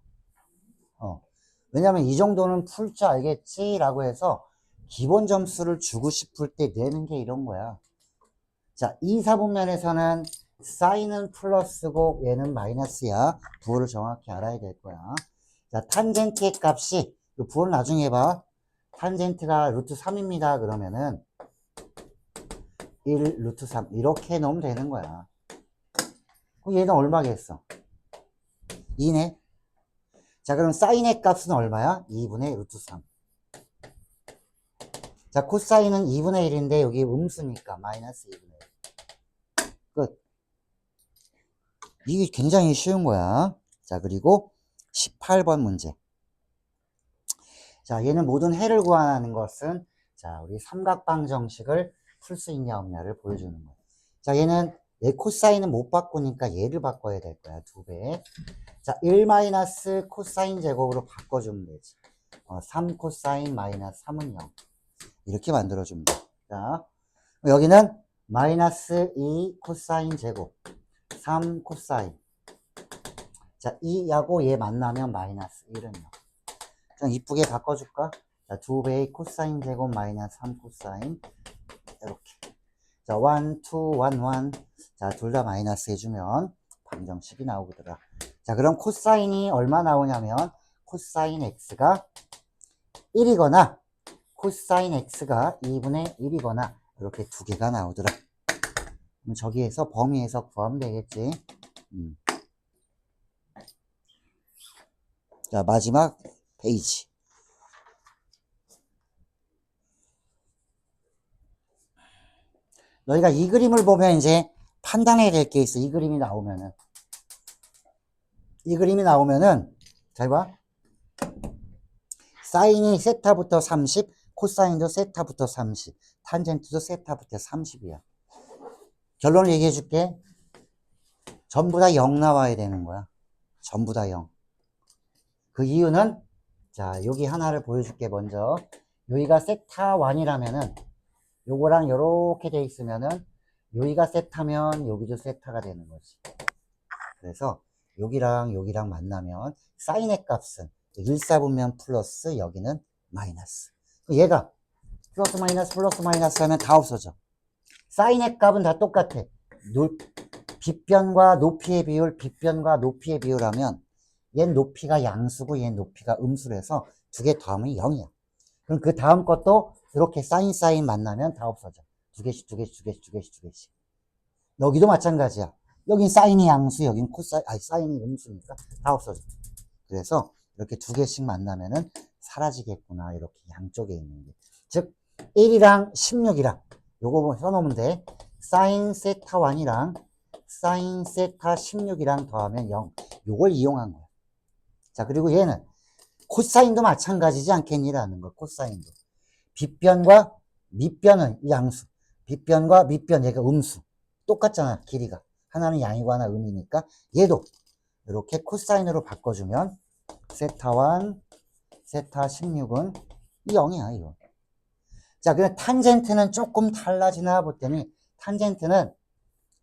왜냐면 이 정도는 풀 줄 알겠지 라고 해서 기본 점수를 주고 싶을 때 내는 게 이런 거야. 자, 2, 4분면에서는 사인은 플러스고 얘는 마이너스야. 부호를 정확히 알아야 될 거야. 자, 탄젠트의 값이 부호를 나중에 봐. 탄젠트가 루트 3입니다. 그러면은 1 루트 3 이렇게 놓으면 되는 거야. 그럼 얘는 얼마겠어? 2네. 자, 그럼 사인의 값은 얼마야? 2분의 루트 3. 자, 코사인은 2분의 1인데 여기 음수니까 마이너스 2분의 1. 끝. 이게 굉장히 쉬운 거야. 자, 그리고 18번 문제. 자, 얘는 모든 해를 구하는 것은 자, 우리 삼각방 정식을 풀 수 있냐 없냐를 보여주는 거야. 자, 얘는 얘 코사인은 못 바꾸니까 얘를 바꿔야 될 거야. 2배. 자, 1 마이너스 코사인 제곱으로 바꿔주면 되지. 3 코사인 마이너스 3은 0. 이렇게 만들어주면 돼. 자, 여기는 마이너스 2 코사인 제곱. 3 코사인. 자, 2하고 얘 만나면 마이너스 1은 0. 좀 이쁘게 바꿔줄까? 자, 2배의 코사인 제곱 마이너스 3 코사인. 이렇게. 자, 1, 2, 1, 1. 자, 둘 다 마이너스 해주면 방정식이 나오더라. 자, 그럼 코사인이 얼마 나오냐면 코사인 x가 1이거나 코사인 x가 2분의 1이거나 이렇게 두 개가 나오더라. 그럼 저기에서 범위에서 구하면 되겠지. 자, 마지막 페이지. 너희가 이 그림을 보면 이제 판단해야 될 게 있어. 이 그림이 나오면은. 이 그림이 나오면은, 잘 봐. 사인이 세타부터 30, 코사인도 세타부터 30, 탄젠트도 세타부터 30이야. 결론을 얘기해 줄게. 전부 다 0 나와야 되는 거야. 전부 다 0. 그 이유는, 자, 여기 하나를 보여줄게, 먼저. 여기가 세타 1이라면은, 요거랑 요렇게 돼 있으면은, 여기가 세타면 여기도 세타가 되는 거지. 그래서 여기랑 여기랑 만나면 사인의 값은 1, 4분면 플러스 여기는 마이너스. 얘가 플러스 마이너스 하면 다 없어져. 사인의 값은 다 똑같아. 빗변과 높이의 비율, 빗변과 높이의 비율 하면 얘는 높이가 양수고 얘는 높이가 음수라서 두 개 더하면 0이야. 그럼 그 다음 것도 이렇게 사인 만나면 다 없어져. 두 개씩. 여기도 마찬가지야. 여긴 사인이 양수, 여긴 사인이 음수니까 다 없어져. 그래서 이렇게 두 개씩 만나면은 사라지겠구나. 이렇게 양쪽에 있는 게. 즉, 1이랑 16이랑 요거 써놓으면 돼. 사인 세타 1이랑 사인 세타 16이랑 더하면 0. 요걸 이용한 거야. 자, 그리고 얘는 코사인도 마찬가지지 않겠니라는 거. 코사인도. 빗변과 밑변은 양수. 빗변과 밑변 얘가 음수. 똑같잖아. 길이가. 하나는 양이고 하나 음이니까 얘도 이렇게 코사인으로 바꿔주면 세타 1, 세타 16은 0이야. 이거. 자, 그럼 탄젠트는 조금 달라지나 봤더니 탄젠트는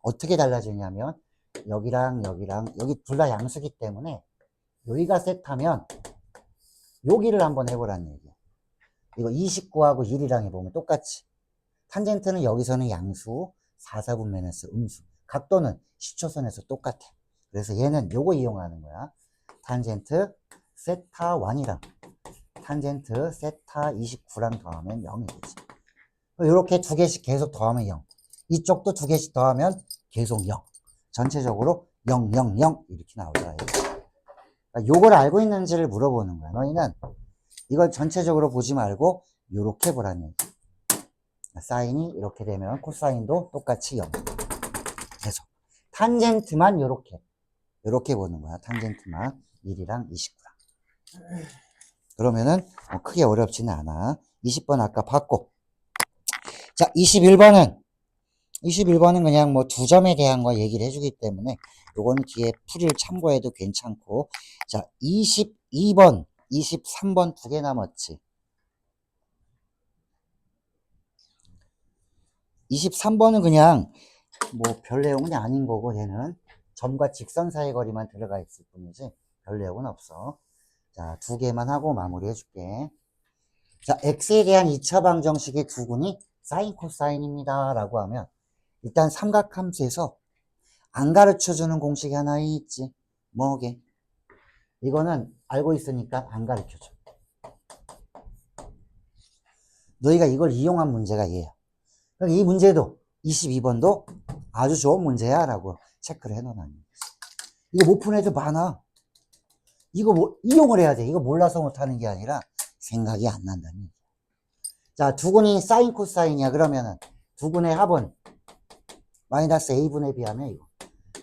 어떻게 달라지냐면 여기랑 여기 둘 다 양수기 때문에 여기가 세타면 여기를 한번 해보라는 얘기야. 이거 29하고 1이랑 해보면 똑같이. 탄젠트는 여기서는 양수, 4, 4분 마이너스 음수. 각도는 시초선에서 똑같아. 그래서 얘는 요거 이용하는 거야. 탄젠트 세타 1이랑 탄젠트 세타 29랑 더하면 0이 되지. 이렇게 두 개씩 계속 더하면 0. 이쪽도 두 개씩 더하면 계속 0. 전체적으로 0, 0, 0 이렇게 나오더라. 그러니까 요걸 알고 있는지를 물어보는 거야. 너희는 이걸 전체적으로 보지 말고 요렇게 보라는 얘기. 사인이 이렇게 되면 코사인도 똑같이 0. 계속. 탄젠트만 요렇게 보는 거야. 탄젠트만 1이랑 29랑. 그러면은 크게 어렵지는 않아. 20번 아까 봤고. 자, 21번은 그냥 뭐 두 점에 대한 거 얘기를 해주기 때문에 요거는 뒤에 풀이를 참고해도 괜찮고. 자, 22번, 23번 두 개 남았지. 23번은 그냥 뭐 별 내용은 아닌 거고, 얘는 점과 직선 사이 거리만 들어가 있을 뿐이지 별 내용은 없어. 자, 두 개만 하고 마무리 해줄게. 자, x에 대한 2차 방정식의 두근이 사인 코사인입니다 라고 하면 일단 삼각함수에서 안 가르쳐주는 공식이 하나 있지. 뭐게? 이거는 알고 있으니까 안 가르쳐줘. 너희가 이걸 이용한 문제가 얘야. 그럼 이 문제도 22번도 아주 좋은 문제야 라고 체크를 해놓는 거지. 이거 못 푼 애들 많아. 이거 뭐 이용을 해야 돼. 이거 몰라서 못하는 게 아니라 생각이 안 난다는 얘기야. 자, 두근이 사인 코사인이야. 그러면은 두근의 합은 마이너스 a분의 b 하면 이거.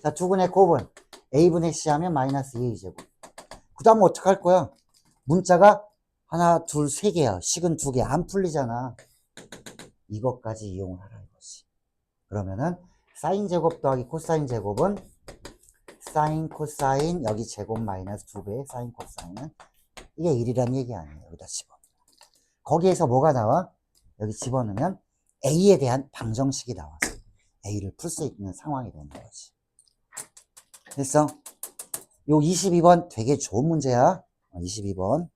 자, 두근의 곱은 a분의 c 하면 마이너스 2a제곱. 그 다음 어떡할 거야? 문자가 하나, 둘, 세 개야. 식은 두 개. 안 풀리잖아. 이것까지 이용을 하라 이거지. 그러면은 사인 제곱 더하기 코사인 제곱은 사인 코사인 여기 제곱 마이너스 2배의 사인 코사인은 이게 1이란 얘기 아니에요. 여기다 집어. 거기에서 뭐가 나와? 여기 집어넣으면 a에 대한 방정식이 나와서 a를 풀 수 있는 상황이 되는 거지. 됐어? 요 22번 되게 좋은 문제야. 22번.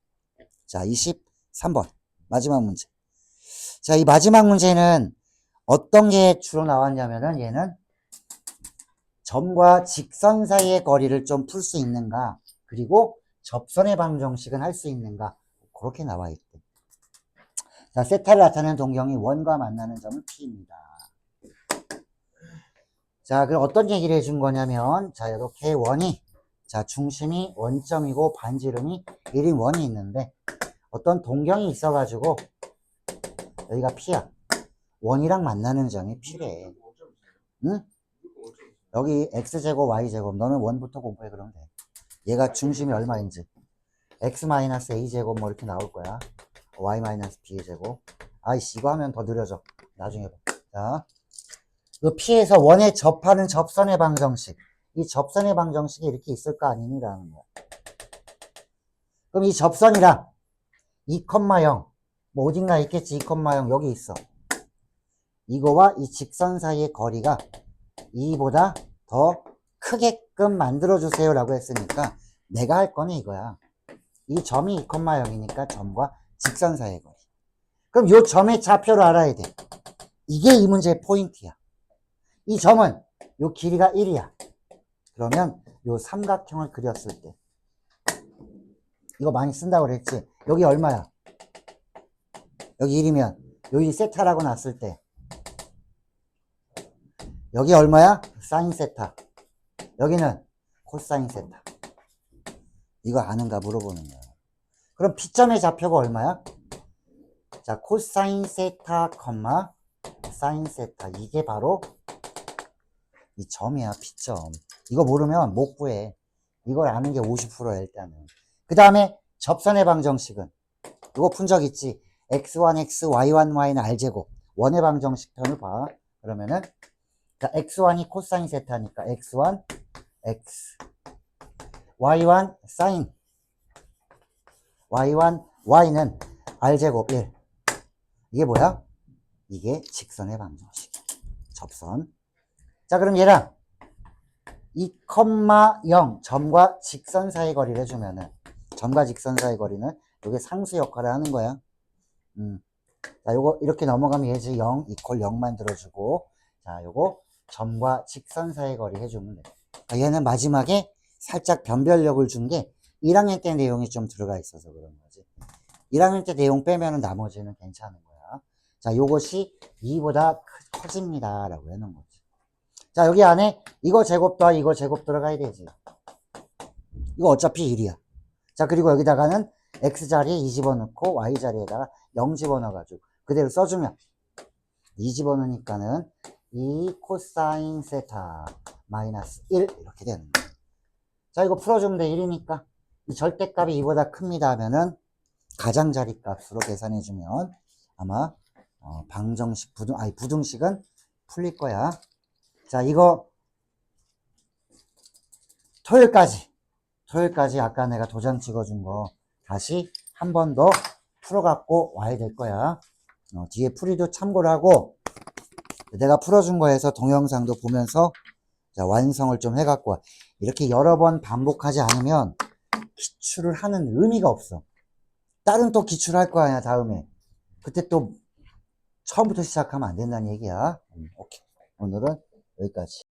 자, 23번. 마지막 문제. 자, 이 마지막 문제는 어떤 게 주로 나왔냐면은 얘는 점과 직선 사이의 거리를 좀 풀 수 있는가, 그리고 접선의 방정식은 할 수 있는가, 그렇게 나와 있대. 자, 세타를 나타내는 동경이 원과 만나는 점은 P입니다. 자, 그럼 어떤 얘기를 해준 거냐면, 자, 이렇게 원이, 자, 중심이 원점이고 반지름이 1인 원이 있는데, 어떤 동경이 있어가지고, 여기가 P야. 원이랑 만나는 점이 P래. 응? 여기 X제곱, Y제곱. 너는 원부터 공부해, 그러면 돼. 얘가 중심이 얼마인지. X-A제곱 뭐 이렇게 나올 거야. Y-B제곱. 아이씨, 이거 하면 더 느려져. 나중에 봐. 자, 그 P에서 원에 접하는 접선의 방정식. 이 접선의 방정식이 이렇게 있을 거 아니니라는 거야. 그럼 이 접선이랑 2,0 뭐 어딘가 있겠지. 2,0 여기 있어. 이거와 이 직선 사이의 거리가 2보다 더 크게끔 만들어주세요 라고 했으니까 내가 할 거는 이거야. 이 점이 2,0이니까 점과 직선 사이의 거리. 그럼 요 점의 좌표를 알아야 돼. 이게 이 문제의 포인트야. 이 점은 요 길이가 1이야. 그러면 요 삼각형을 그렸을 때 이거 많이 쓴다고 그랬지. 여기 얼마야? 여기 1이면 여기 세타라고 놨을 때 여기 얼마야? 사인 세타. 여기는 코사인 세타. 이거 아는가 물어보는 거야. 그럼 P점의 좌표가 얼마야? 자, 코사인 세타, 사인 세타. 이게 바로 이 점이야, P점. 이거 모르면 못 구해. 이걸 아는 게 50%야, 일단은. 그 다음에 접선의 방정식은 이거 푼 적 있지? x1x, y1y는 r제곱. 원의 방정식 편을 봐. 그러면은 자, x1이 코사인 세타니까 x1, x. y1, 사인. y1, y는 r제곱 1. 이게 뭐야? 이게 직선의 방정식. 접선. 자, 그럼 얘랑 2,0 점과 직선 사이 거리를 해주면은 점과 직선 사이 거리는 이게 상수 역할을 하는 거야. 자, 요거 이렇게 넘어가면 예지 0 이퀄 0 만들어주고, 자, 요거 점과 직선 사이 거리 해주면 돼. 자, 얘는 마지막에 살짝 변별력을 준 게 1학년 때 내용이 좀 들어가 있어서 그런 거지. 1학년 때 내용 빼면은 나머지는 괜찮은 거야. 자, 요것이 2보다 커집니다. 라고 해놓은 거지. 자, 여기 안에 이거 제곱 더하 이거 제곱 들어가야 되지. 이거 어차피 1이야. 자, 그리고 여기다가는 x자리에 2 집어넣고 y자리에다가 0 집어넣어가지고 그대로 써주면 2 집어넣으니까는 2 코사인 세타 마이너스 1 이렇게 되는 거야. 자, 이거 풀어주면 돼. 1이니까 이 절대값이 2보다 큽니다 하면은 가장자리 값으로 계산해주면 아마 방정식 부등식은 풀릴 거야. 자, 이거 토요일까지 아까 내가 도장 찍어준 거 다시 한 번 더 풀어갖고 와야 될 거야. 뒤에 풀이도 참고를 하고 내가 풀어준 거에서 동영상도 보면서 자, 완성을 좀 해갖고 와. 이렇게 여러 번 반복하지 않으면 기출을 하는 의미가 없어. 다른 또 기출할 거 아니야 다음에. 그때 또 처음부터 시작하면 안 된다는 얘기야. 오케이. 오늘은 여기까지.